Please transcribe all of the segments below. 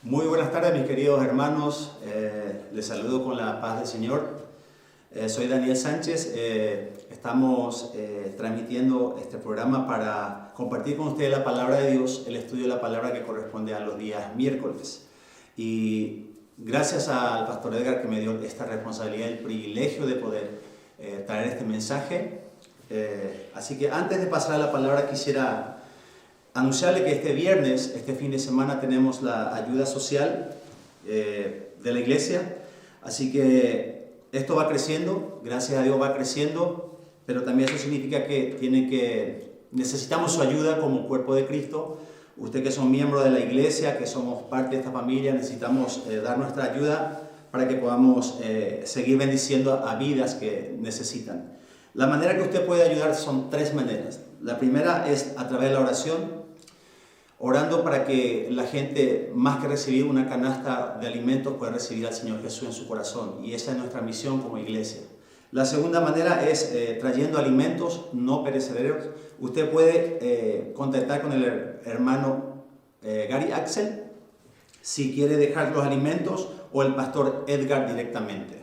Muy buenas tardes, mis queridos hermanos. Les saludo con la paz del Señor. Soy Daniel Sánchez. Estamos transmitiendo este programa para compartir con ustedes la palabra de Dios, el estudio de la palabra que corresponde a los días miércoles. Y gracias al pastor Edgar que me dio esta responsabilidad y el privilegio de poder traer este mensaje. Así que antes de pasar a la palabra quisiera anunciarle que este viernes, este fin de semana, tenemos la ayuda social de la iglesia. Así que esto va creciendo, gracias a Dios va creciendo, pero también eso significa que necesitamos su ayuda como cuerpo de Cristo. Usted que son miembros de la iglesia, que somos parte de esta familia, necesitamos dar nuestra ayuda para que podamos seguir bendiciendo a vidas que necesitan. La manera que usted puede ayudar son tres maneras. La primera es a través de la oración, orando para que la gente, más que recibir una canasta de alimentos, pueda recibir al Señor Jesús en su corazón. Y esa es nuestra misión como iglesia. La segunda manera es trayendo alimentos no perecederos. Usted puede contactar con el hermano Gary Axel si quiere dejar los alimentos, o el pastor Edgar directamente.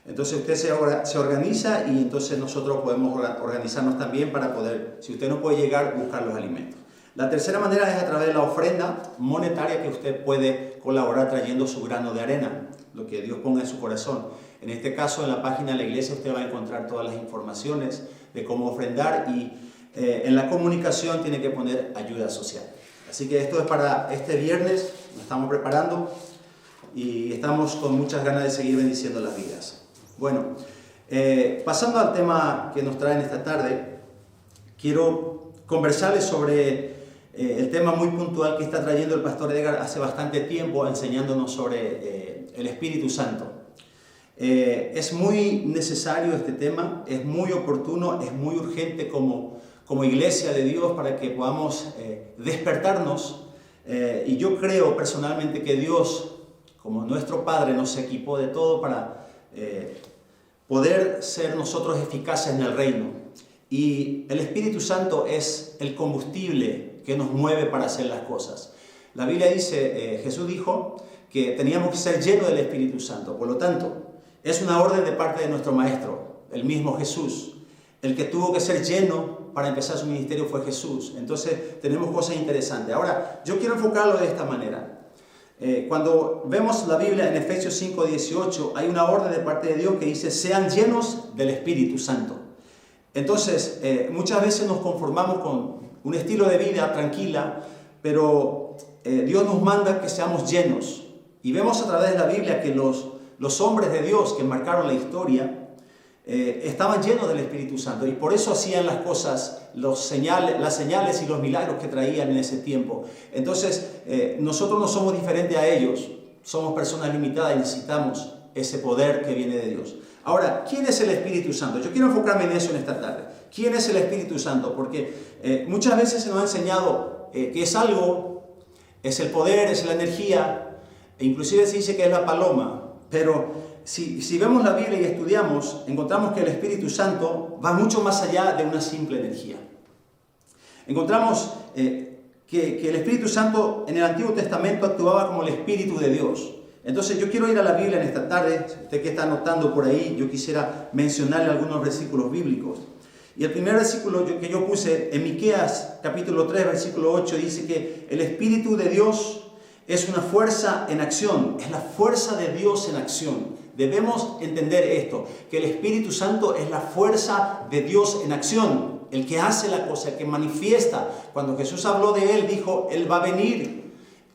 Entonces usted se organiza y entonces nosotros podemos organizarnos también para poder, si usted no puede llegar, buscar los alimentos. La tercera manera es a través de la ofrenda monetaria, que usted puede colaborar trayendo su grano de arena, lo que Dios ponga en su corazón. En este caso, en la página de la iglesia usted va a encontrar todas las informaciones de cómo ofrendar, y en la comunicación tiene que poner ayuda social. Así que esto es para este viernes, nos estamos preparando y estamos con muchas ganas de seguir bendiciendo las vidas. Bueno, pasando al tema que nos traen esta tarde, quiero conversarles sobre el tema muy puntual que está trayendo el pastor Edgar hace bastante tiempo, enseñándonos sobre el Espíritu Santo. Es muy necesario este tema, es muy oportuno, es muy urgente como iglesia de Dios para que podamos despertarnos. Y yo creo personalmente que Dios, como nuestro Padre, nos equipó de todo para poder ser nosotros eficaces en el reino. Y el Espíritu Santo es el combustible que nos mueve para hacer las cosas. La Biblia dice, Jesús dijo que teníamos que ser llenos del Espíritu Santo. Por lo tanto, es una orden de parte de nuestro Maestro, el mismo Jesús. El que tuvo que ser lleno para empezar su ministerio fue Jesús. Entonces tenemos cosas interesantes. Ahora, yo quiero enfocarlo de esta manera. Cuando vemos la Biblia en Efesios 5:18, hay una orden de parte de Dios que dice, sean llenos del Espíritu Santo. Entonces, muchas veces nos conformamos con un estilo de vida tranquila, pero Dios nos manda que seamos llenos. Y vemos a través de la Biblia que los hombres de Dios que marcaron la historia estaban llenos del Espíritu Santo, y por eso hacían las cosas, las señales y los milagros que traían en ese tiempo. Entonces, nosotros no somos diferentes a ellos, somos personas limitadas y necesitamos ese poder que viene de Dios. Ahora, ¿quién es el Espíritu Santo? Yo quiero enfocarme en eso en esta tarde. ¿Quién es el Espíritu Santo? Porque muchas veces se nos ha enseñado que es algo, es el poder, es la energía, e inclusive se dice que es la paloma. Pero si vemos la Biblia y estudiamos, encontramos que el Espíritu Santo va mucho más allá de una simple energía. Encontramos que el Espíritu Santo en el Antiguo Testamento actuaba como el Espíritu de Dios. Entonces yo quiero ir a la Biblia en esta tarde. Usted que está anotando por ahí, yo quisiera mencionarle algunos versículos bíblicos. Y el primer versículo que yo puse en Miqueas capítulo 3, versículo 8, dice que el Espíritu de Dios es una fuerza en acción, es la fuerza de Dios en acción. Debemos entender esto, que el Espíritu Santo es la fuerza de Dios en acción, el que hace la cosa, el que manifiesta. Cuando Jesús habló de Él, dijo, Él va a venir.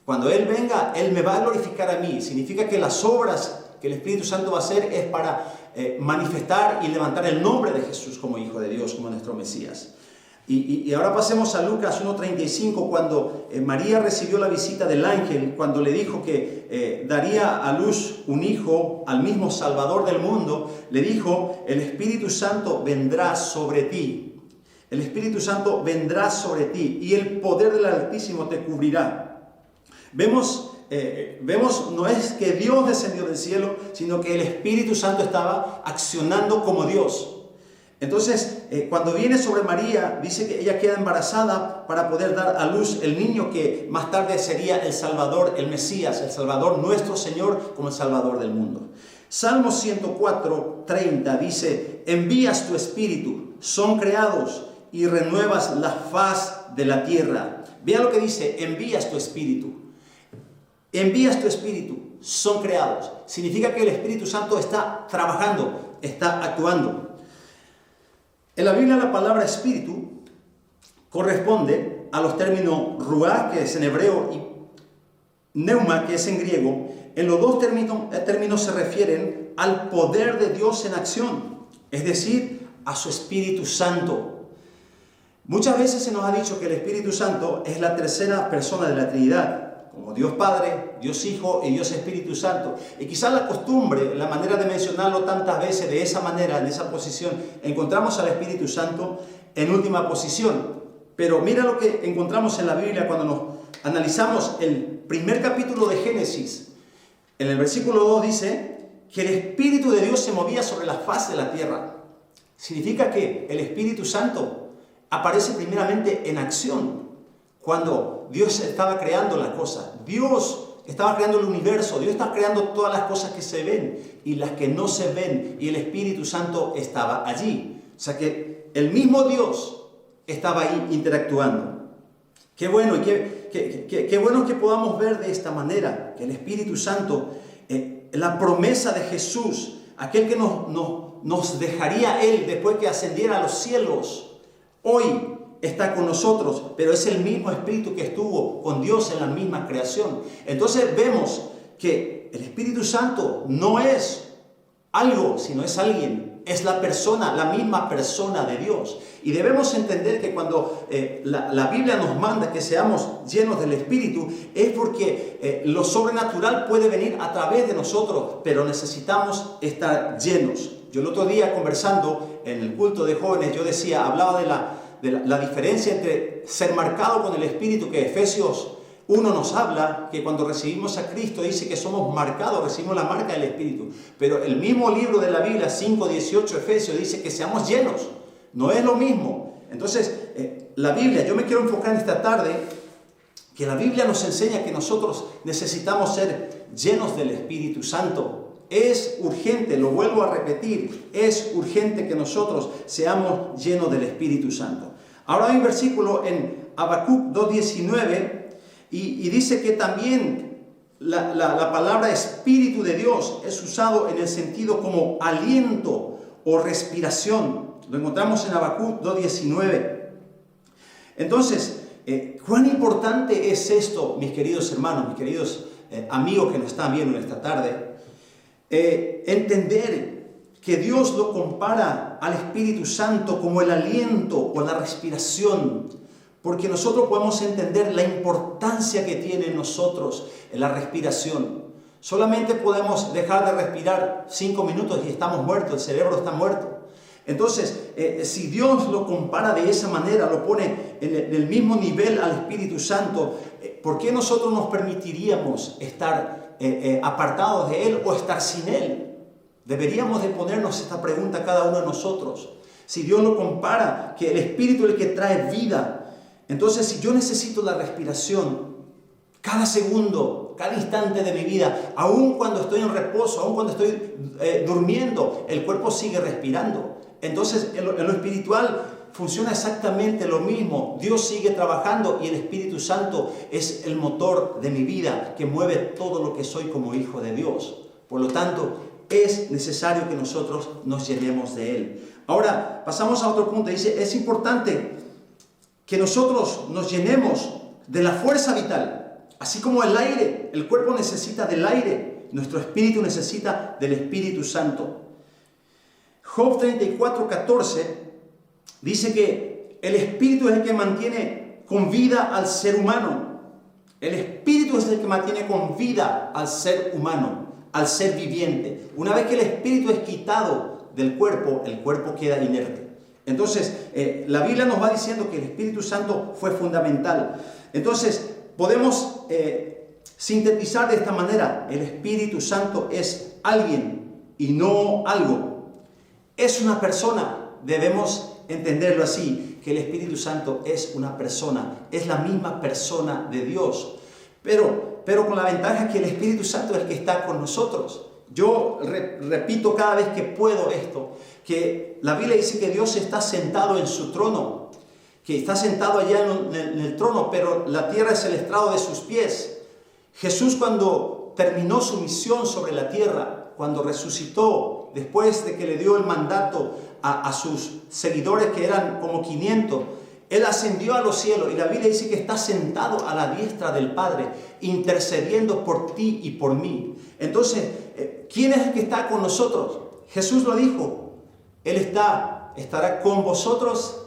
Cuando Él venga, Él me va a glorificar a mí. Significa que las obras que el Espíritu Santo va a hacer es para manifestar y levantar el nombre de Jesús como Hijo de Dios, como nuestro Mesías. Y ahora pasemos a Lucas 1:35, cuando María recibió la visita del ángel, cuando le dijo que daría a luz un hijo al mismo Salvador del mundo. Le dijo, el Espíritu Santo vendrá sobre ti. El Espíritu Santo vendrá sobre ti y el poder del Altísimo te cubrirá. Vemos, no es que Dios descendió del cielo, sino que el Espíritu Santo estaba accionando como Dios. Entonces, cuando viene sobre María, dice que ella queda embarazada para poder dar a luz el niño que más tarde sería el Salvador, el Mesías, el Salvador, nuestro Señor como el Salvador del mundo. Salmo 104:30 dice, envías tu espíritu, son creados y renuevas la faz de la tierra. Vea lo que dice, envías tu espíritu. Envías tu espíritu, son creados. Significa que el Espíritu Santo está trabajando, está actuando. En la Biblia la palabra espíritu corresponde a los términos ruach, que es en hebreo, y pneuma, que es en griego. En los dos términos se refieren al poder de Dios en acción, es decir, a su Espíritu Santo. Muchas veces se nos ha dicho que el Espíritu Santo es la tercera persona de la Trinidad, como Dios Padre, Dios Hijo y Dios Espíritu Santo. Y quizás la costumbre, la manera de mencionarlo tantas veces de esa manera, en esa posición, encontramos al Espíritu Santo en última posición. Pero mira lo que encontramos en la Biblia cuando nos analizamos el primer capítulo de Génesis. En el versículo 2 dice que el Espíritu de Dios se movía sobre la faz de la tierra. Significa que el Espíritu Santo aparece primeramente en acción. Cuando Dios estaba creando las cosas, Dios estaba creando el universo, Dios está creando todas las cosas que se ven y las que no se ven, y el Espíritu Santo estaba allí. O sea que el mismo Dios estaba ahí interactuando. Qué bueno, y qué bueno que podamos ver de esta manera, que el Espíritu Santo, la promesa de Jesús, aquel que nos dejaría Él después que ascendiera a los cielos, hoy está con nosotros, pero es el mismo Espíritu que estuvo con Dios en la misma creación. Entonces vemos que el Espíritu Santo no es algo, sino es alguien, es la persona, la misma persona de Dios. Y debemos entender que cuando la Biblia nos manda que seamos llenos del Espíritu, es porque lo sobrenatural puede venir a través de nosotros, pero necesitamos estar llenos. Yo el otro día, conversando en el culto de jóvenes, yo decía, hablaba de la diferencia entre ser marcado con el Espíritu, que Efesios 1 nos habla, que cuando recibimos a Cristo dice que somos marcados, recibimos la marca del Espíritu. Pero el mismo libro de la Biblia, 5:18 Efesios, dice que seamos llenos. No es lo mismo. Entonces, la Biblia, yo me quiero enfocar en esta tarde, que la Biblia nos enseña que nosotros necesitamos ser llenos del Espíritu Santo. Es urgente, lo vuelvo a repetir, es urgente que nosotros seamos llenos del Espíritu Santo. Ahora hay un versículo en Habacuc 2:19 y dice que también la palabra Espíritu de Dios es usado en el sentido como aliento o respiración. Lo encontramos en Habacuc 2:19. Entonces, ¿cuán importante es esto, mis queridos hermanos, mis queridos amigos que nos están viendo en esta tarde? Entender que Dios lo compara al Espíritu Santo como el aliento o la respiración, porque nosotros podemos entender la importancia que tiene en nosotros la respiración. Solamente podemos dejar de respirar 5 minutos y estamos muertos, el cerebro está muerto. Entonces, si Dios lo compara de esa manera, lo pone en el mismo nivel al Espíritu Santo, ¿por qué nosotros nos permitiríamos estar apartados de Él o estar sin Él? Deberíamos de ponernos esta pregunta cada uno de nosotros. Si Dios lo compara, que el Espíritu es el que trae vida, entonces si yo necesito la respiración cada segundo, cada instante de mi vida, aun cuando estoy en reposo, aun cuando estoy durmiendo, el cuerpo sigue respirando. Entonces en lo espiritual funciona exactamente lo mismo. Dios sigue trabajando y el Espíritu Santo es el motor de mi vida que mueve todo lo que soy como hijo de Dios. Por lo tanto, es necesario que nosotros nos llenemos de Él. Ahora, pasamos a otro punto. Dice, es importante que nosotros nos llenemos de la fuerza vital. Así como el aire, el cuerpo necesita del aire, nuestro espíritu necesita del Espíritu Santo. Job 34:14 dice que el Espíritu es el que mantiene con vida al ser humano. El Espíritu es el que mantiene con vida al ser humano, al ser viviente. Una vez que el Espíritu es quitado del cuerpo, el cuerpo queda inerte. Entonces, la Biblia nos va diciendo que el Espíritu Santo fue fundamental. Entonces, podemos sintetizar de esta manera: el Espíritu Santo es alguien y no algo. Es una persona debemos entenderlo así, que el Espíritu Santo es una persona, es la misma persona de Dios, pero con la ventaja que el Espíritu Santo es el que está con nosotros. Yo repito cada vez que puedo esto, que la Biblia dice que Dios está sentado en su trono, que está sentado allá en el trono, pero la tierra es el estrado de sus pies. Jesús, cuando terminó su misión sobre la tierra, cuando resucitó, después de que le dio el mandato a sus seguidores, que eran como 500, Él ascendió a los cielos y la Biblia dice que está sentado a la diestra del Padre, intercediendo por ti y por mí. Entonces, ¿quién es el que está con nosotros? Jesús lo dijo, Él estará con vosotros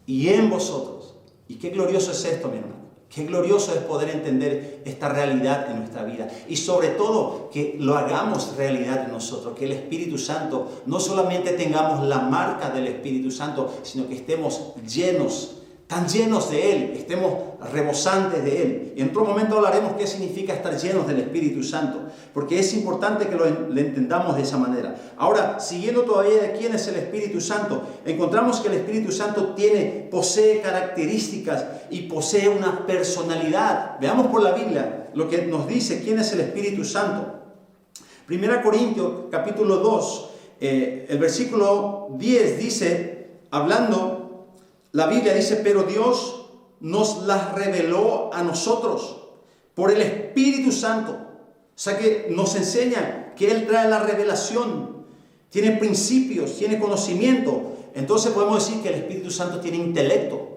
y en vosotros. Y qué glorioso es esto, mi hermano. Qué glorioso es poder entender esta realidad en nuestra vida. Y sobre todo, que lo hagamos realidad en nosotros. Que el Espíritu Santo, no solamente tengamos la marca del Espíritu Santo, sino que estemos llenos, tan llenos de Él, estemos rebosantes de Él. Y en otro momento hablaremos qué significa estar llenos del Espíritu Santo, porque es importante que lo entendamos de esa manera. Ahora, siguiendo todavía de quién es el Espíritu Santo, encontramos que el Espíritu Santo posee características y posee una personalidad. Veamos por la Biblia lo que nos dice quién es el Espíritu Santo. 1 Corintios capítulo 2, el versículo 10 dice, hablando, la Biblia dice, pero Dios nos las reveló a nosotros por el Espíritu Santo. O sea que nos enseña que Él trae la revelación, tiene principios, tiene conocimiento. Entonces podemos decir que el Espíritu Santo tiene intelecto.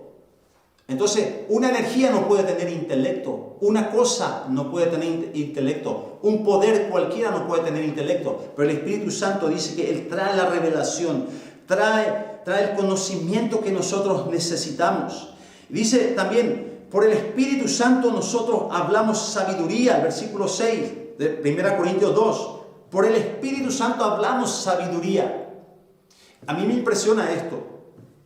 Entonces, una energía no puede tener intelecto, una cosa no puede tener intelecto, un poder cualquiera no puede tener intelecto, pero el Espíritu Santo dice que Él trae la revelación, trae el conocimiento que nosotros necesitamos. Dice también, por el Espíritu Santo nosotros hablamos sabiduría, el versículo 6 de 1 Corintios 2. Por el Espíritu Santo hablamos sabiduría. A mí me impresiona esto.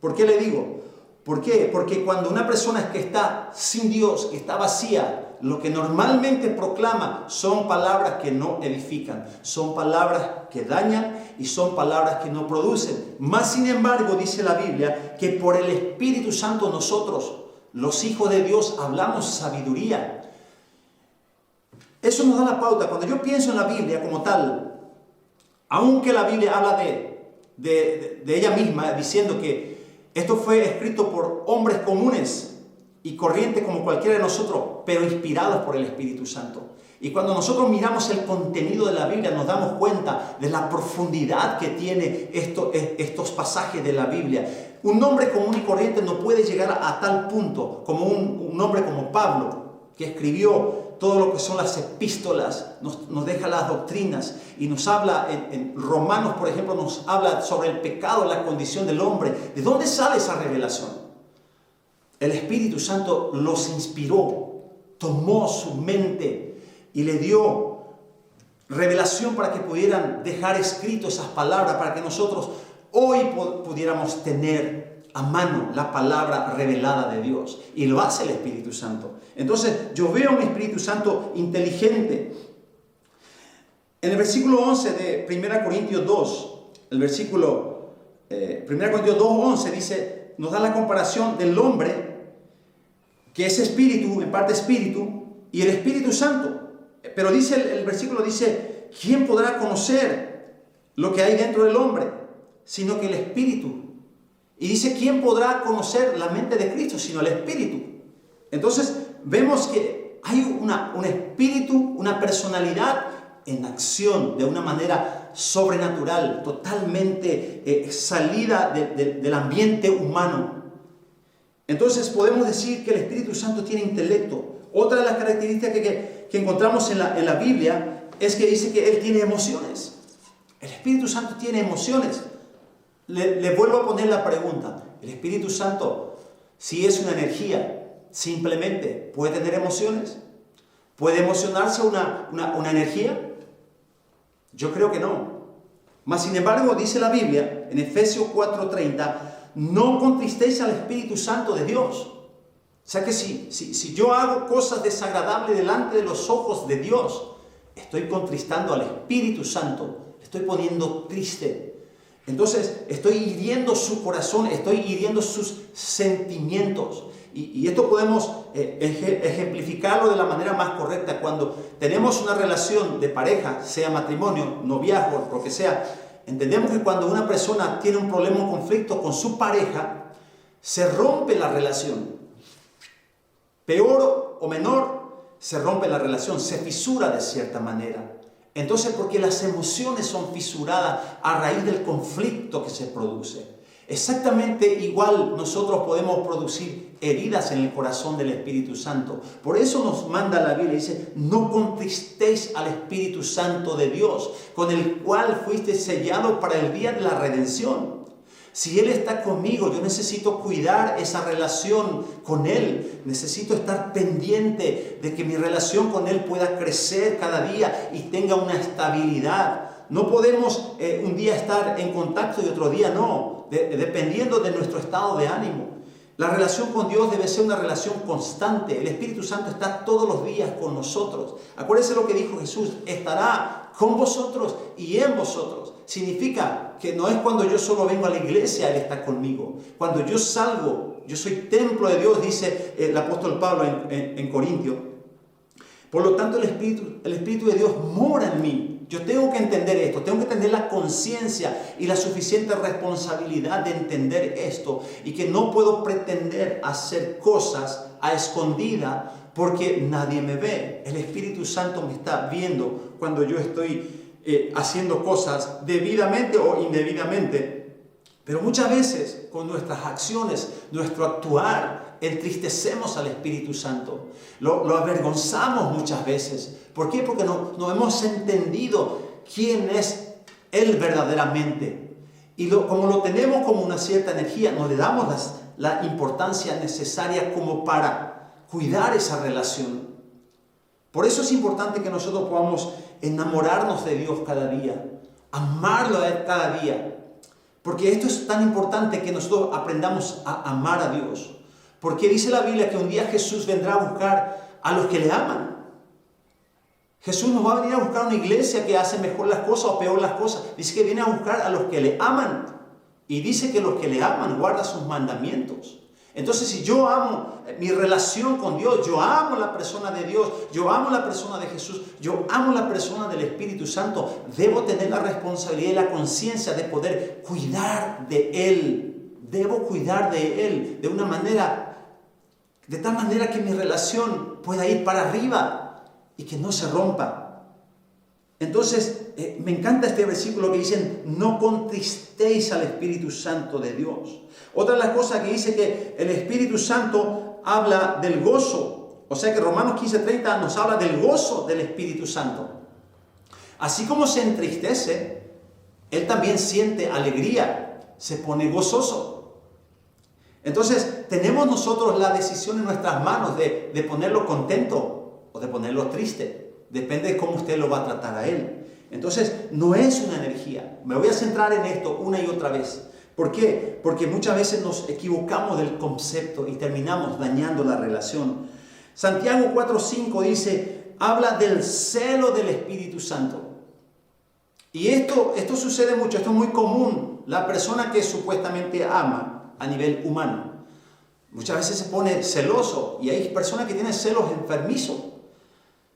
¿Por qué le digo? ¿Por qué? Porque cuando una persona que está sin Dios, que está vacía, lo que normalmente proclama son palabras que no edifican, son palabras que dañan y son palabras que no producen. Más sin embargo, dice la Biblia, que por el Espíritu Santo nosotros, los hijos de Dios, hablamos sabiduría. Eso nos da la pauta. Cuando yo pienso en la Biblia como tal, aunque la Biblia habla de ella misma, diciendo que esto fue escrito por hombres comunes y corrientes como cualquiera de nosotros, pero inspirados por el Espíritu Santo. Y cuando nosotros miramos el contenido de la Biblia, nos damos cuenta de la profundidad que tiene estos pasajes de la Biblia. Un hombre común y corriente no puede llegar a tal punto como un hombre como Pablo, que escribió todo lo que son las epístolas, nos deja las doctrinas y nos habla, en Romanos por ejemplo, nos habla sobre el pecado, la condición del hombre. ¿De dónde sale esa revelación? El Espíritu Santo los inspiró, tomó su mente y le dio revelación para que pudieran dejar escrito esas palabras, para que nosotros hoy pudiéramos tener a mano la palabra revelada de Dios. Y lo hace el Espíritu Santo. Entonces yo veo un Espíritu Santo inteligente. En el versículo 11 de 1 Corintios 2, el versículo 1 Corintios 2:11 dice, nos da la comparación del hombre que es espíritu, en parte espíritu, y el Espíritu Santo. Pero dice el versículo dice, ¿quién podrá conocer lo que hay dentro del hombre? Sino que el Espíritu. Y dice, ¿quién podrá conocer la mente de Cristo? Sino el Espíritu. Entonces, vemos que hay un espíritu, una personalidad en acción de una manera sobrenatural, totalmente salida del ambiente humano. Entonces podemos decir que el Espíritu Santo tiene intelecto. Otra de las características que encontramos en la Biblia es que dice que Él tiene emociones. El Espíritu Santo tiene emociones. Le vuelvo a poner la pregunta. ¿El Espíritu Santo, si es una energía, simplemente puede tener emociones? ¿Puede emocionarse una energía? Yo creo que no. Mas sin embargo, dice la Biblia en Efesios 4:30, no contristéis al Espíritu Santo de Dios. O sea que si yo hago cosas desagradables delante de los ojos de Dios, estoy contristando al Espíritu Santo, le estoy poniendo triste. Entonces estoy hiriendo su corazón, estoy hiriendo sus sentimientos. Y esto podemos ejemplificarlo de la manera más correcta. Cuando tenemos una relación de pareja, sea matrimonio, noviazgo, lo que sea, entendemos que cuando una persona tiene un problema, un conflicto con su pareja, se rompe la relación. Peor o menor, se rompe la relación, se fisura de cierta manera. Entonces, porque las emociones son fisuradas a raíz del conflicto que se produce. Exactamente igual nosotros podemos producir heridas en el corazón del Espíritu Santo. Por eso nos manda la Biblia, dice, no contristéis al Espíritu Santo de Dios, con el cual fuiste sellado para el día de la redención. Si Él está conmigo, yo necesito cuidar esa relación con Él. Necesito estar pendiente de que mi relación con Él pueda crecer cada día y tenga una estabilidad. No podemos un día estar en contacto y otro día no, dependiendo de nuestro estado de ánimo. La relación con Dios debe ser una relación constante. El Espíritu Santo está todos los días con nosotros. Acuérdense lo que dijo Jesús, estará con vosotros y en vosotros. Significa que no es cuando yo solo vengo a la iglesia, Él está conmigo. Cuando yo salgo, yo soy templo de Dios, dice el apóstol Pablo en Corintios. Por lo tanto, el Espíritu de Dios mora en mí. Yo tengo que entender esto, tengo que tener la conciencia y la suficiente responsabilidad de entender esto y que no puedo pretender hacer cosas a escondida porque nadie me ve. El Espíritu Santo me está viendo cuando yo estoy haciendo cosas debidamente o indebidamente. Pero muchas veces con nuestras acciones, nuestro actuar, entristecemos al Espíritu Santo. Lo avergonzamos muchas veces. ¿Por qué? Porque no hemos entendido quién es Él verdaderamente. Y como lo tenemos como una cierta energía, no le damos la importancia necesaria como para cuidar esa relación. Por eso es importante que nosotros podamos enamorarnos de Dios cada día, amarlo a Él cada día. Porque esto es tan importante que nosotros aprendamos a amar a Dios. Porque dice la Biblia que un día Jesús vendrá a buscar a los que le aman. Jesús no va a venir a buscar una iglesia que hace mejor las cosas o peor las cosas. Dice que viene a buscar a los que le aman. Y dice que los que le aman guardan sus mandamientos. Entonces, si yo amo mi relación con Dios, yo amo la persona de Dios, yo amo la persona de Jesús, yo amo la persona del Espíritu Santo, debo tener la responsabilidad y la conciencia de poder cuidar de Él. Debo cuidar de Él de tal manera que mi relación pueda ir para arriba y que no se rompa. Entonces, me encanta este versículo que dicen, no contristéis al Espíritu Santo de Dios. Otra de las cosas que dice que el Espíritu Santo habla del gozo. O sea que Romanos 15:30 nos habla del gozo del Espíritu Santo. Así como se entristece, Él también siente alegría, se pone gozoso. Entonces, tenemos nosotros la decisión en nuestras manos de ponerlo contento o de ponerlo triste. Depende de cómo usted lo va a tratar a Él. Entonces, no es una energía. Me voy a centrar en esto una y otra vez. ¿Por qué? Porque muchas veces nos equivocamos del concepto y terminamos dañando la relación. Santiago 4:5 dice, habla del celo del Espíritu Santo. Y esto sucede mucho, esto es muy común. La persona que supuestamente ama a nivel humano, muchas veces se pone celoso y hay personas que tienen celos enfermizos.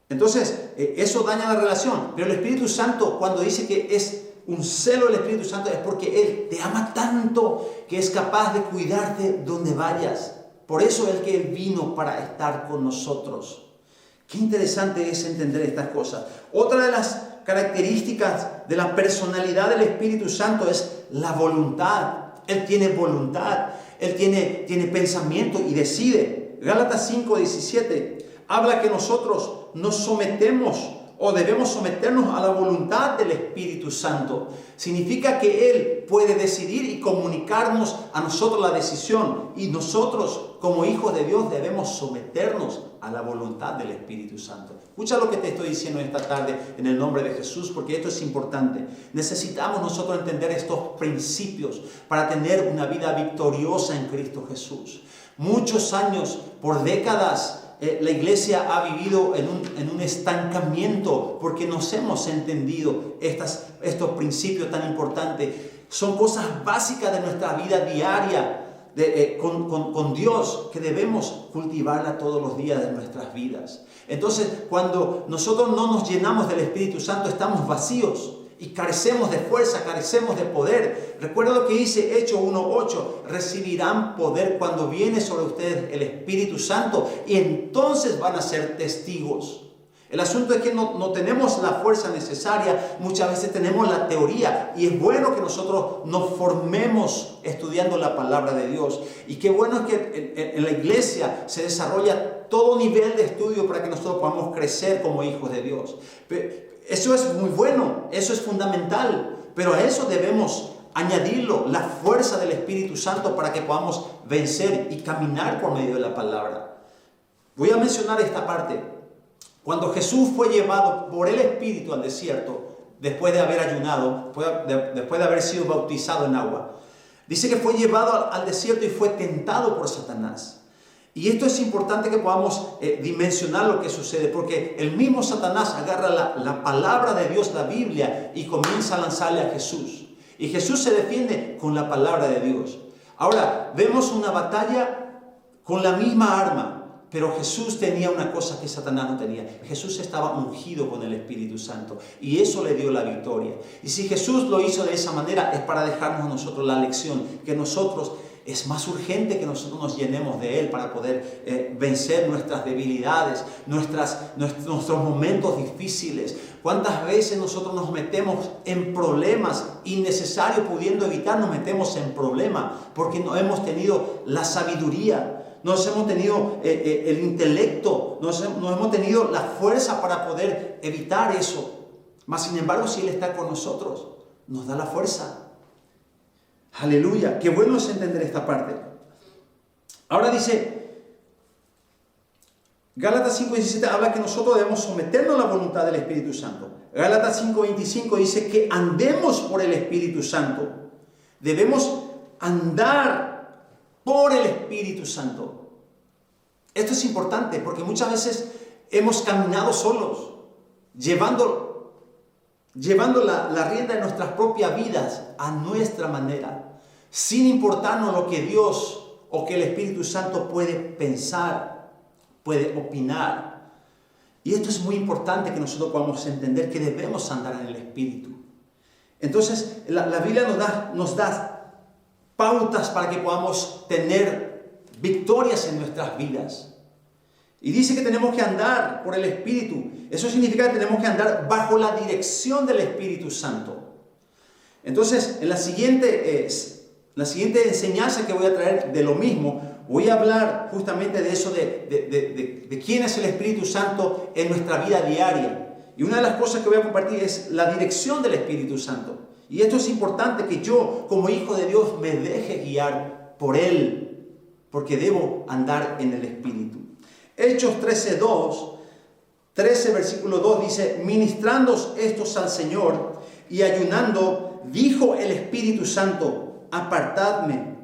Entonces, eso daña la relación. Pero el Espíritu Santo, cuando dice que es un celo del Espíritu Santo, es porque Él te ama tanto que es capaz de cuidarte donde vayas. Por eso es que Él vino para estar con nosotros. Qué interesante es entender estas cosas. Otra de las características de la personalidad del Espíritu Santo es la voluntad. Él tiene voluntad, Él tiene pensamiento y decide. Gálatas 5:17 habla que nosotros nos sometemos o debemos someternos a la voluntad del Espíritu Santo. Significa que Él puede decidir y comunicarnos a nosotros la decisión. Y nosotros, como hijos de Dios, debemos someternos a la voluntad del Espíritu Santo. Escucha lo que te estoy diciendo esta tarde en el nombre de Jesús, porque esto es importante. Necesitamos nosotros entender estos principios para tener una vida victoriosa en Cristo Jesús. Muchos años, por décadas, la iglesia ha vivido en un estancamiento porque nos hemos entendido estos principios tan importantes. Son cosas básicas de nuestra vida diaria con Dios, que debemos cultivarla todos los días de nuestras vidas. Entonces, cuando nosotros no nos llenamos del Espíritu Santo, estamos vacíos y carecemos de fuerza, carecemos de poder. Recuerda lo que dice Hechos 1:8: recibirán poder cuando viene sobre ustedes el Espíritu Santo, y entonces van a ser testigos. El asunto es que no tenemos la fuerza necesaria, muchas veces tenemos la teoría, y es bueno que nosotros nos formemos estudiando la palabra de Dios. Y qué bueno es que en la iglesia se desarrolla todo nivel de estudio para que nosotros podamos crecer como hijos de Dios. Eso es muy bueno, eso es fundamental, pero a eso debemos añadirlo, la fuerza del Espíritu Santo, para que podamos vencer y caminar por medio de la palabra. Voy a mencionar esta parte. Cuando Jesús fue llevado por el Espíritu al desierto, después de haber ayunado, después de haber sido bautizado en agua, dice que fue llevado al desierto y fue tentado por Satanás. Y esto es importante que podamos dimensionar lo que sucede, porque el mismo Satanás agarra la palabra de Dios, la Biblia, y comienza a lanzarle a Jesús. Y Jesús se defiende con la palabra de Dios. Ahora, vemos una batalla con la misma arma. Pero Jesús tenía una cosa que Satanás no tenía. Jesús estaba ungido con el Espíritu Santo, y eso le dio la victoria. Y si Jesús lo hizo de esa manera, es para dejarnos a nosotros la lección, que nosotros es más urgente que nosotros nos llenemos de Él para poder vencer nuestras debilidades, nuestros momentos difíciles. ¿Cuántas veces nosotros nos metemos en problemas innecesarios, pudiendo evitar, nos metemos en problemas porque no hemos tenido la sabiduría? No hemos tenido el intelecto, no hemos tenido la fuerza para poder evitar eso. Mas sin embargo, si Él está con nosotros, nos da la fuerza. Aleluya, qué bueno es entender esta parte. Ahora dice, Gálatas 5:17 habla que nosotros debemos someternos a la voluntad del Espíritu Santo. Gálatas 5:25 dice que andemos por el Espíritu Santo. Debemos andar por el Espíritu Santo. Esto es importante porque muchas veces hemos caminado solos, llevando la rienda de nuestras propias vidas a nuestra manera, sin importarnos lo que Dios o que el Espíritu Santo puede pensar, puede opinar. Y esto es muy importante que nosotros podamos entender, que debemos andar en el Espíritu. Entonces, la Biblia nos da pautas para que podamos tener victorias en nuestras vidas. Y dice que tenemos que andar por el Espíritu. Eso significa que tenemos que andar bajo la dirección del Espíritu Santo. Entonces, en la siguiente enseñanza que voy a traer de lo mismo, voy a hablar justamente de eso, de quién es el Espíritu Santo en nuestra vida diaria. Y una de las cosas que voy a compartir es la dirección del Espíritu Santo. Y esto es importante, que yo, como hijo de Dios, me deje guiar por Él, porque debo andar en el Espíritu. Hechos 13 versículo 2 dice: ministrando estos al Señor y ayunando, dijo el Espíritu Santo: apartadme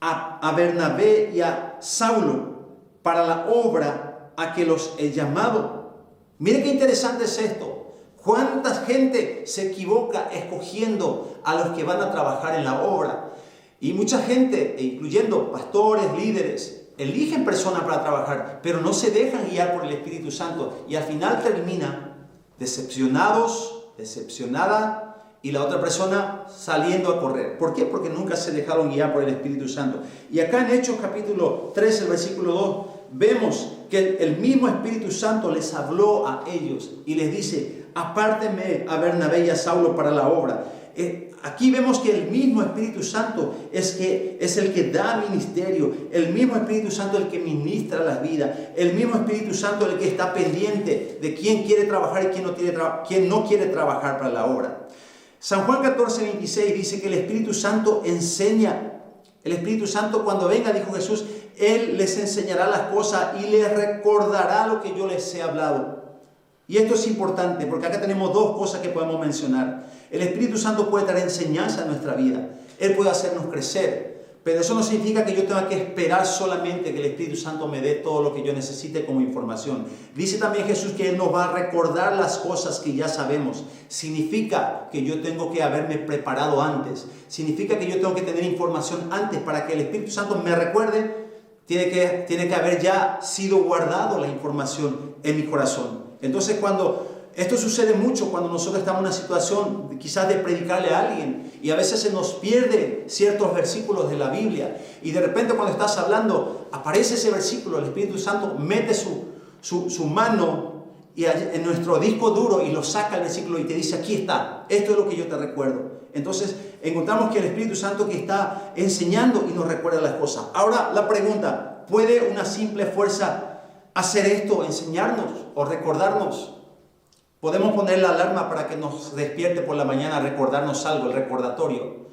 a Bernabé y a Saulo para la obra a que los he llamado. Mire qué interesante es esto. ¿Cuánta gente se equivoca escogiendo a los que van a trabajar en la obra? Y mucha gente, incluyendo pastores, líderes, eligen personas para trabajar, pero no se dejan guiar por el Espíritu Santo. Y al final terminan decepcionados, decepcionada, y la otra persona saliendo a correr. ¿Por qué? Porque nunca se dejaron guiar por el Espíritu Santo. Y acá en Hechos capítulo 13, el versículo 2, vemos que el mismo Espíritu Santo les habló a ellos y les dice: apártenme a Bernabé y a Saulo para la obra. Aquí vemos que el mismo Espíritu Santo es el que da ministerio, el mismo Espíritu Santo el que ministra las vidas, el mismo Espíritu Santo el que está pendiente de quién quiere trabajar y quién no quiere trabajar para la obra. San Juan 14:26 dice que el Espíritu Santo enseña. El Espíritu Santo, cuando venga, dijo Jesús, Él les enseñará las cosas y les recordará lo que yo les he hablado. Y esto es importante porque acá tenemos dos cosas que podemos mencionar. El Espíritu Santo puede traer enseñanza a nuestra vida. Él puede hacernos crecer. Pero eso no significa que yo tenga que esperar solamente que el Espíritu Santo me dé todo lo que yo necesite como información. Dice también Jesús que Él nos va a recordar las cosas que ya sabemos. Significa que yo tengo que haberme preparado antes. Significa que yo tengo que tener información antes para que el Espíritu Santo me recuerde. Tiene que haber ya sido guardado la información en mi corazón. Entonces esto sucede mucho cuando nosotros estamos en una situación quizás de predicarle a alguien y a veces se nos pierde ciertos versículos de la Biblia y de repente cuando estás hablando aparece ese versículo, el Espíritu Santo mete su mano en nuestro disco duro y lo saca el versículo y te dice, aquí está, esto es lo que yo te recuerdo. Entonces encontramos que el Espíritu Santo que está enseñando y nos recuerda las cosas. Ahora la pregunta, ¿puede una simple fuerza hacer esto, enseñarnos o recordarnos? Podemos poner la alarma para que nos despierte por la mañana, recordarnos algo, el recordatorio.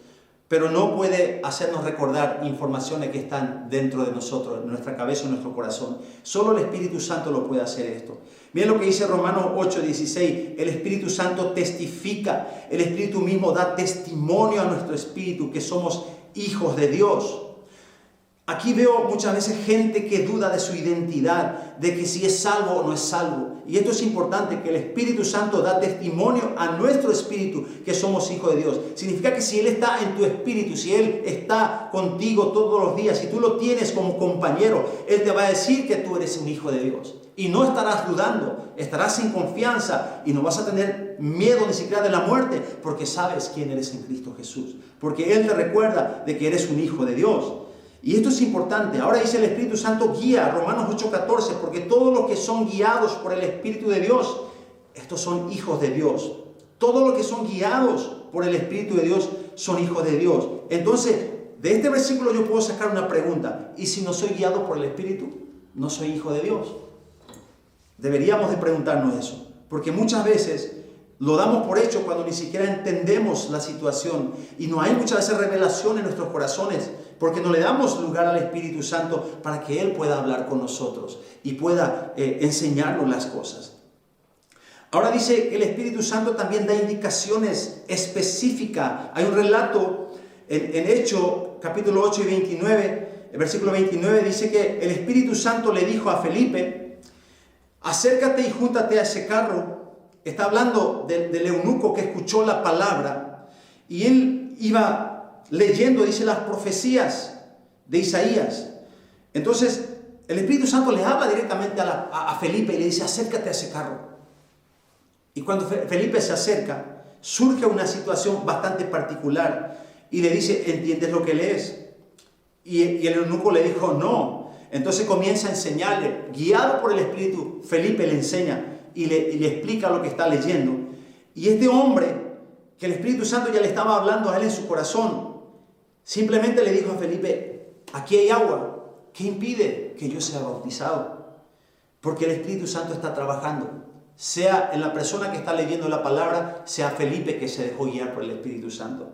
Pero no puede hacernos recordar informaciones que están dentro de nosotros, en nuestra cabeza, en nuestro corazón. Solo el Espíritu Santo lo puede hacer esto. Miren lo que dice Romanos 8:16. El Espíritu Santo testifica. El Espíritu mismo da testimonio a nuestro espíritu que somos hijos de Dios. Aquí veo muchas veces gente que duda de su identidad, de que si es salvo o no es salvo. Y esto es importante, que el Espíritu Santo da testimonio a nuestro espíritu que somos hijos de Dios. Significa que si Él está en tu espíritu, si Él está contigo todos los días, si tú lo tienes como compañero, Él te va a decir que tú eres un hijo de Dios. Y no estarás dudando, estarás sin confianza y no vas a tener miedo ni siquiera de la muerte, porque sabes quién eres en Cristo Jesús. Porque Él te recuerda de que eres un hijo de Dios. Y esto es importante. Ahora dice el Espíritu Santo guía, Romanos 8:14, porque todos los que son guiados por el Espíritu de Dios, estos son hijos de Dios. Todos los que son guiados por el Espíritu de Dios son hijos de Dios. Entonces, de este versículo yo puedo sacar una pregunta. ¿Y si no soy guiado por el Espíritu, no soy hijo de Dios? Deberíamos de preguntarnos eso. Porque muchas veces lo damos por hecho cuando ni siquiera entendemos la situación. Y no hay muchas veces revelación en nuestros corazones. Porque no le damos lugar al Espíritu Santo para que Él pueda hablar con nosotros y pueda enseñarnos las cosas. Ahora dice que el Espíritu Santo también da indicaciones específicas. Hay un relato en Hechos, capítulo 8 y 29, el versículo 29 dice que el Espíritu Santo le dijo a Felipe, acércate y júntate a ese carro. Está hablando del eunuco que escuchó la palabra y él iba leyendo, dice, las profecías de Isaías. Entonces el Espíritu Santo le habla directamente a Felipe y le dice, acércate a ese carro. Y cuando Felipe se acerca, surge una situación bastante particular y le dice, ¿entiendes lo que lees? Y el eunuco le dijo, no. Entonces comienza a enseñarle, guiado por el Espíritu, Felipe le enseña y le explica lo que está leyendo. Y este hombre, que el Espíritu Santo ya le estaba hablando a él en su corazón, simplemente le dijo a Felipe, aquí hay agua, ¿qué impide que yo sea bautizado? Porque el Espíritu Santo está trabajando, sea en la persona que está leyendo la palabra, sea Felipe que se dejó guiar por el Espíritu Santo.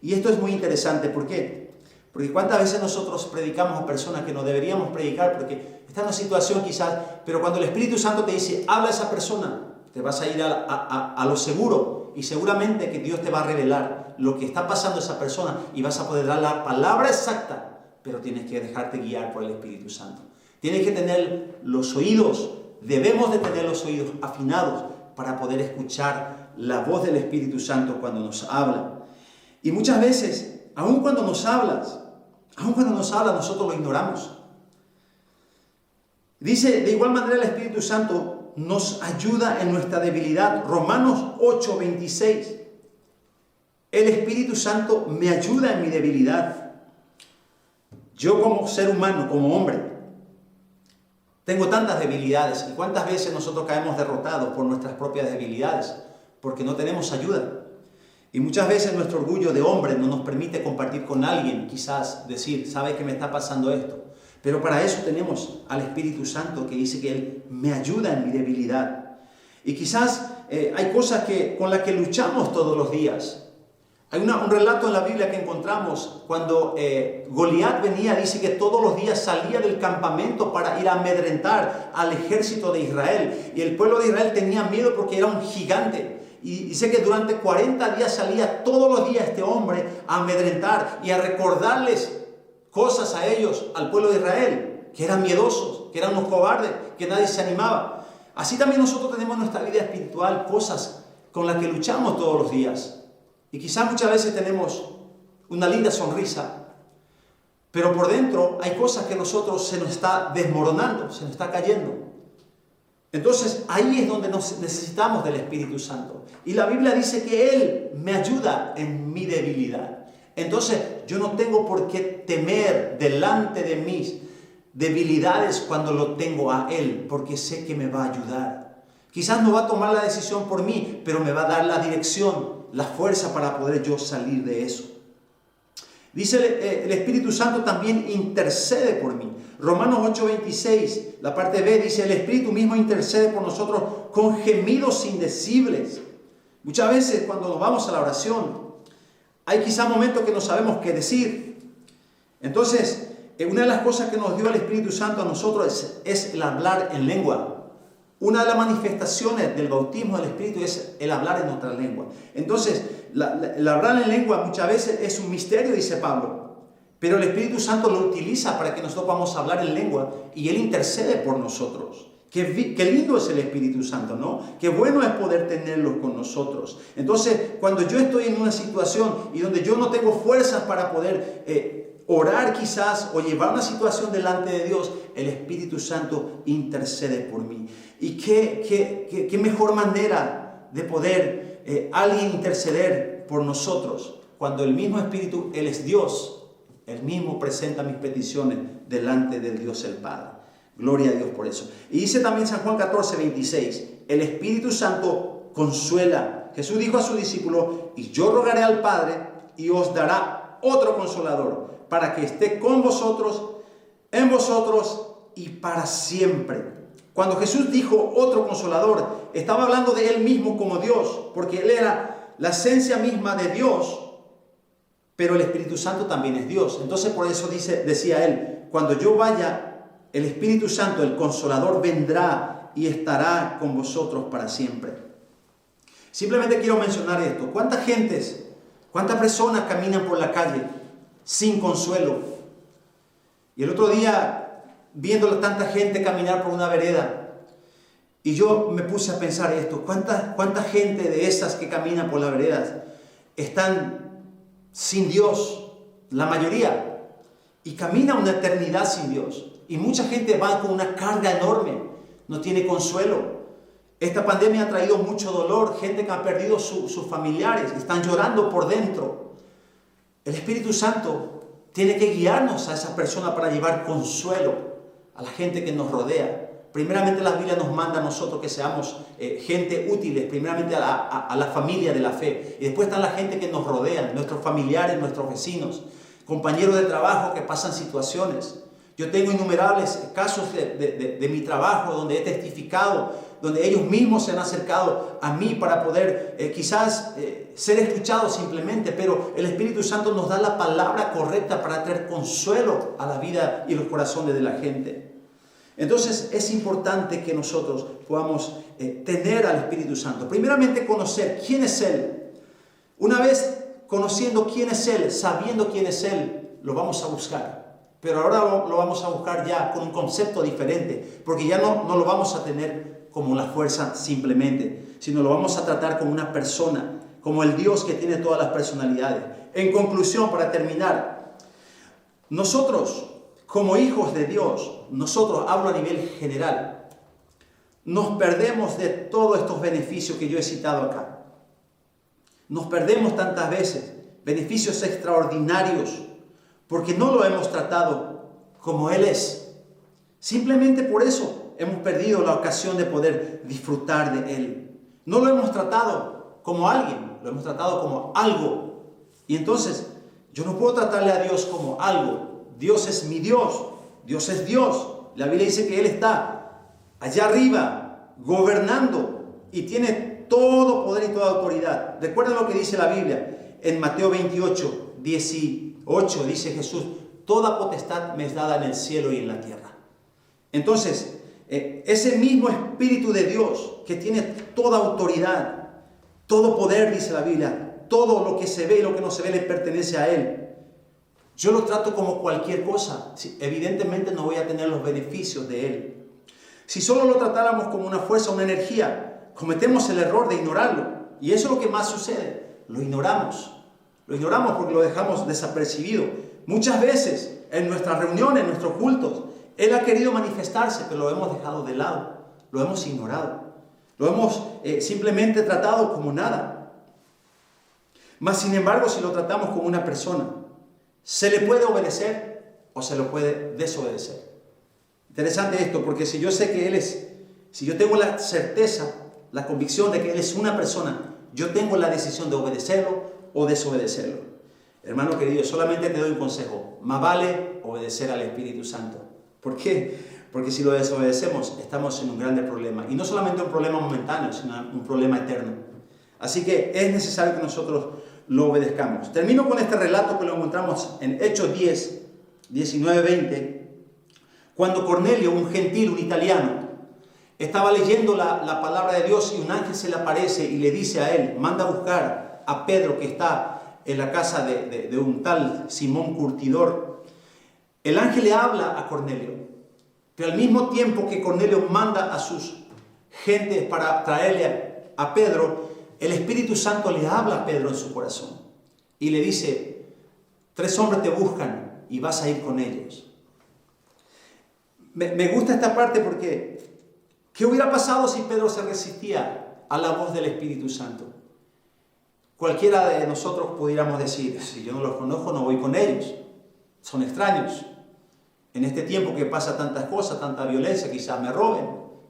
Y esto es muy interesante, ¿por qué? Porque cuántas veces nosotros predicamos a personas que no deberíamos predicar porque está en una situación quizás, pero cuando el Espíritu Santo te dice, habla a esa persona, te vas a ir a lo seguro y seguramente que Dios te va a revelar lo que está pasando a esa persona y vas a poder dar la palabra exacta, pero tienes que dejarte guiar por el Espíritu Santo. Tienes que tener los oídos, debemos de tener los oídos afinados para poder escuchar la voz del Espíritu Santo cuando nos habla. Y muchas veces, aun cuando nos hablas, nosotros lo ignoramos. Dice, de igual manera el Espíritu Santo nos ayuda en nuestra debilidad. Romanos 8:26. El Espíritu Santo me ayuda en mi debilidad. Yo como ser humano, como hombre, tengo tantas debilidades. ¿Y cuántas veces nosotros caemos derrotados por nuestras propias debilidades? Porque no tenemos ayuda. Y muchas veces nuestro orgullo de hombre no nos permite compartir con alguien, quizás decir, ¿sabes que me está pasando esto? Pero para eso tenemos al Espíritu Santo que dice que Él me ayuda en mi debilidad. Y quizás hay cosas con las que luchamos todos los días. Hay un relato en la Biblia que encontramos cuando Goliat venía, dice que todos los días salía del campamento para ir a amedrentar al ejército de Israel. Y el pueblo de Israel tenía miedo porque era un gigante. Y dice que durante 40 días salía todos los días este hombre a amedrentar y a recordarles cosas a ellos, al pueblo de Israel, que eran miedosos, que eran unos cobardes, que nadie se animaba. Así también nosotros tenemos en nuestra vida espiritual cosas con las que luchamos todos los días. Y quizás muchas veces tenemos una linda sonrisa, pero por dentro hay cosas que nosotros se nos está desmoronando, se nos está cayendo. Entonces ahí es donde necesitamos del Espíritu Santo. Y la Biblia dice que Él me ayuda en mi debilidad. Entonces yo no tengo por qué temer delante de mis debilidades cuando lo tengo a Él, porque sé que me va a ayudar. Quizás no va a tomar la decisión por mí, pero me va a dar la dirección, la fuerza para poder yo salir de eso. Dice el Espíritu Santo también intercede por mí. Romanos 8:26, la parte B, dice: el Espíritu mismo intercede por nosotros con gemidos indecibles. Muchas veces cuando nos vamos a la oración, hay quizá momentos que no sabemos qué decir. Entonces, una de las cosas que nos dio el Espíritu Santo a nosotros es el hablar en lengua. Una de las manifestaciones del bautismo del Espíritu es el hablar en otra lengua. Entonces, el hablar en lengua muchas veces es un misterio, dice Pablo. Pero el Espíritu Santo lo utiliza para que nosotros podamos hablar en lengua y Él intercede por nosotros. Qué lindo es el Espíritu Santo, ¿no? Qué bueno es poder tenerlo con nosotros. Entonces, cuando yo estoy en una situación y donde yo no tengo fuerzas para poder orar quizás o llevar una situación delante de Dios, el Espíritu Santo intercede por mí. Y qué mejor manera de poder alguien interceder por nosotros cuando el mismo Espíritu, Él es Dios. Él mismo presenta mis peticiones delante de Dios el Padre. Gloria a Dios por eso. Y dice también San Juan 14:26, el Espíritu Santo consuela. Jesús dijo a sus discípulos: y yo rogaré al Padre y os dará otro consolador, para que esté con vosotros, en vosotros y para siempre. Cuando Jesús dijo otro consolador, estaba hablando de Él mismo como Dios, porque Él era la esencia misma de Dios. Pero el Espíritu Santo también es Dios. Entonces por eso decía Él: cuando yo vaya, el Espíritu Santo, el Consolador, vendrá y estará con vosotros para siempre. Simplemente quiero mencionar esto. ¿Cuántas personas caminan por la calle sin consuelo? Y el otro día, viendo tanta gente caminar por una vereda, y yo me puse a pensar esto: ¿cuánta gente de esas que caminan por las veredas están sin Dios? La mayoría. Y camina una eternidad sin Dios. Y mucha gente va con una carga enorme, no tiene consuelo. Esta pandemia ha traído mucho dolor, gente que ha perdido sus familiares, están llorando por dentro. El Espíritu Santo tiene que guiarnos a esa persona para llevar consuelo a la gente que nos rodea. Primeramente la Biblia nos manda a nosotros que seamos gente útiles, primeramente a la familia de la fe. Y después está la gente que nos rodea, nuestros familiares, nuestros vecinos, compañeros de trabajo que pasan situaciones. Yo tengo innumerables casos de mi trabajo donde he testificado, donde ellos mismos se han acercado a mí para poder quizás ser escuchados simplemente, pero el Espíritu Santo nos da la palabra correcta para traer consuelo a la vida y los corazones de la gente. Entonces es importante que nosotros podamos tener al Espíritu Santo. Primeramente conocer quién es Él. Una vez conociendo quién es Él, sabiendo quién es Él, lo vamos a buscar. Pero ahora lo vamos a buscar ya con un concepto diferente, porque ya no lo vamos a tener como la fuerza simplemente, sino lo vamos a tratar como una persona, como el Dios que tiene todas las personalidades. En conclusión, para terminar, nosotros como hijos de Dios, hablo a nivel general, nos perdemos de todos estos beneficios que yo he citado acá. Nos perdemos tantas veces, beneficios extraordinarios, porque no lo hemos tratado como Él es. Simplemente por eso hemos perdido la ocasión de poder disfrutar de Él. No lo hemos tratado como alguien, lo hemos tratado como algo. Y entonces, yo no puedo tratarle a Dios como algo. Dios es mi Dios, Dios es Dios. La Biblia dice que Él está allá arriba, gobernando, y tiene todo poder y toda autoridad. Recuerden lo que dice la Biblia en Mateo 28:18, dice Jesús: toda potestad me es dada en el cielo y en la tierra. Entonces, ese mismo Espíritu de Dios que tiene toda autoridad, todo poder, dice la Biblia, todo lo que se ve y lo que no se ve le pertenece a Él. yo lo trato como cualquier cosa. Evidentemente no voy a tener los beneficios de él. Si solo lo tratáramos como una fuerza, una energía, cometemos el error de ignorarlo. Y eso es lo que más sucede. Lo ignoramos. Lo ignoramos porque lo dejamos desapercibido. Muchas veces en nuestras reuniones, en nuestros cultos, Él ha querido manifestarse, pero lo hemos dejado de lado. Lo hemos ignorado. Lo hemos simplemente tratado como nada. Mas, sin embargo, si lo tratamos como una persona, se le puede obedecer o se lo puede desobedecer. Interesante esto, porque si yo sé que Él es, si yo tengo la certeza, la convicción de que Él es una persona, yo tengo la decisión de obedecerlo o desobedecerlo. Hermano querido, solamente te doy un consejo. Más vale obedecer al Espíritu Santo. ¿Por qué? Porque si lo desobedecemos, estamos en un grande problema. Y no solamente un problema momentáneo, sino un problema eterno. Así que es necesario que nosotros lo obedezcamos. Termino con este relato que lo encontramos en Hechos 10, 19, 20. Cuando Cornelio, un gentil, un italiano, estaba leyendo la palabra de Dios y un ángel se le aparece y le dice a él, manda a buscar a Pedro que está en la casa de un tal Simón Curtidor. El ángel le habla a Cornelio, pero al mismo tiempo que Cornelio manda a sus gentes para traerle a Pedro, el Espíritu Santo le habla a Pedro en su corazón y le dice, 3 hombres te buscan y vas a ir con ellos. Me gusta esta parte porque ¿qué hubiera pasado si Pedro se resistía a la voz del Espíritu Santo? Cualquiera de nosotros pudiéramos decir, si yo no los conozco, no voy con ellos. Son extraños. En este tiempo que pasa tantas cosas, tanta violencia, quizás me roben,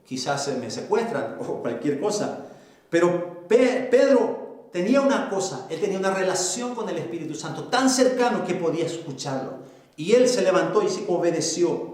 quizás me secuestran o cualquier cosa. Pero Pedro tenía una cosa, él tenía una relación con el Espíritu Santo tan cercano que podía escucharlo. Y él se levantó y se obedeció.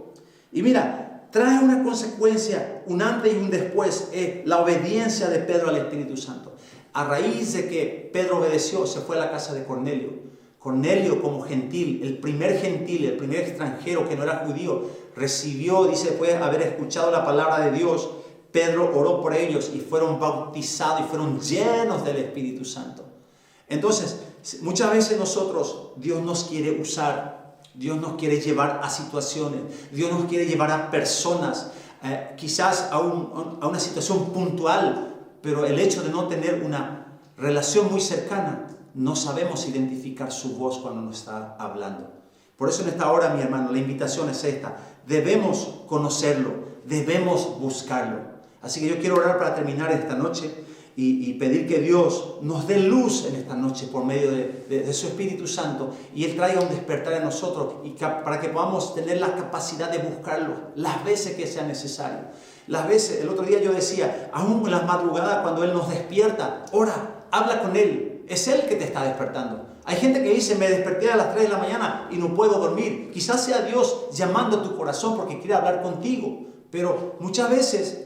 Y mira, trae una consecuencia, un antes y un después, la obediencia de Pedro al Espíritu Santo. A raíz de que Pedro obedeció, se fue a la casa de Cornelio. Cornelio, como gentil, el primer extranjero que no era judío, recibió, dice, después de haber escuchado la palabra de Dios, Pedro oró por ellos y fueron bautizados y fueron llenos del Espíritu Santo. Entonces, muchas veces nosotros, Dios nos quiere usar. Dios nos quiere llevar a situaciones, Dios nos quiere llevar a personas, quizás a una situación puntual, pero el hecho de no tener una relación muy cercana, no sabemos identificar su voz cuando nos está hablando. Por eso en esta hora, mi hermano, la invitación es esta. Debemos conocerlo, debemos buscarlo. Así que yo quiero orar para terminar esta noche y pedir que Dios nos dé luz en esta noche por medio de su Espíritu Santo y Él traiga un despertar en nosotros y para que podamos tener la capacidad de buscarlo las veces que sea necesario. Las veces, el otro día yo decía, aún en las madrugadas cuando Él nos despierta, ora, habla con Él, es Él que te está despertando. Hay gente que dice, me desperté a las 3 de la mañana y no puedo dormir. Quizás sea Dios llamando a tu corazón porque quiere hablar contigo, pero muchas veces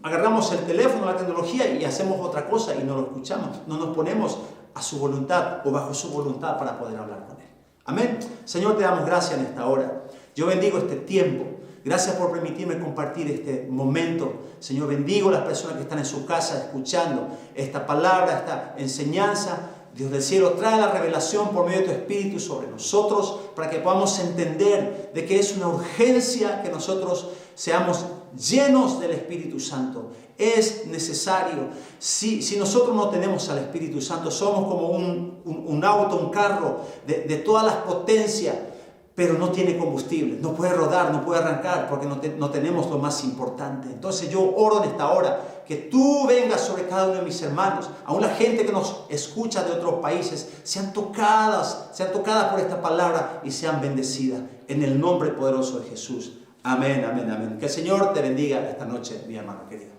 agarramos el teléfono, la tecnología y hacemos otra cosa y no lo escuchamos. No nos ponemos a su voluntad o bajo su voluntad para poder hablar con Él. Amén. Señor, te damos gracias en esta hora. Yo bendigo este tiempo. Gracias por permitirme compartir este momento. Señor, bendigo a las personas que están en su casa escuchando esta palabra, esta enseñanza. Dios del cielo, trae la revelación por medio de tu Espíritu sobre nosotros para que podamos entender de que es una urgencia que nosotros seamos llenos del Espíritu Santo. Es necesario. Si nosotros no tenemos al Espíritu Santo, somos como un auto, un carro de todas las potencias, pero no tiene combustible, no puede rodar, no puede arrancar porque no tenemos lo más importante. Entonces yo oro en esta hora que tú vengas sobre cada uno de mis hermanos, aún la gente que nos escucha de otros países, sean tocadas por esta palabra y sean bendecidas en el nombre poderoso de Jesús. Amén, amén, amén. Que el Señor te bendiga esta noche, mi hermano querido.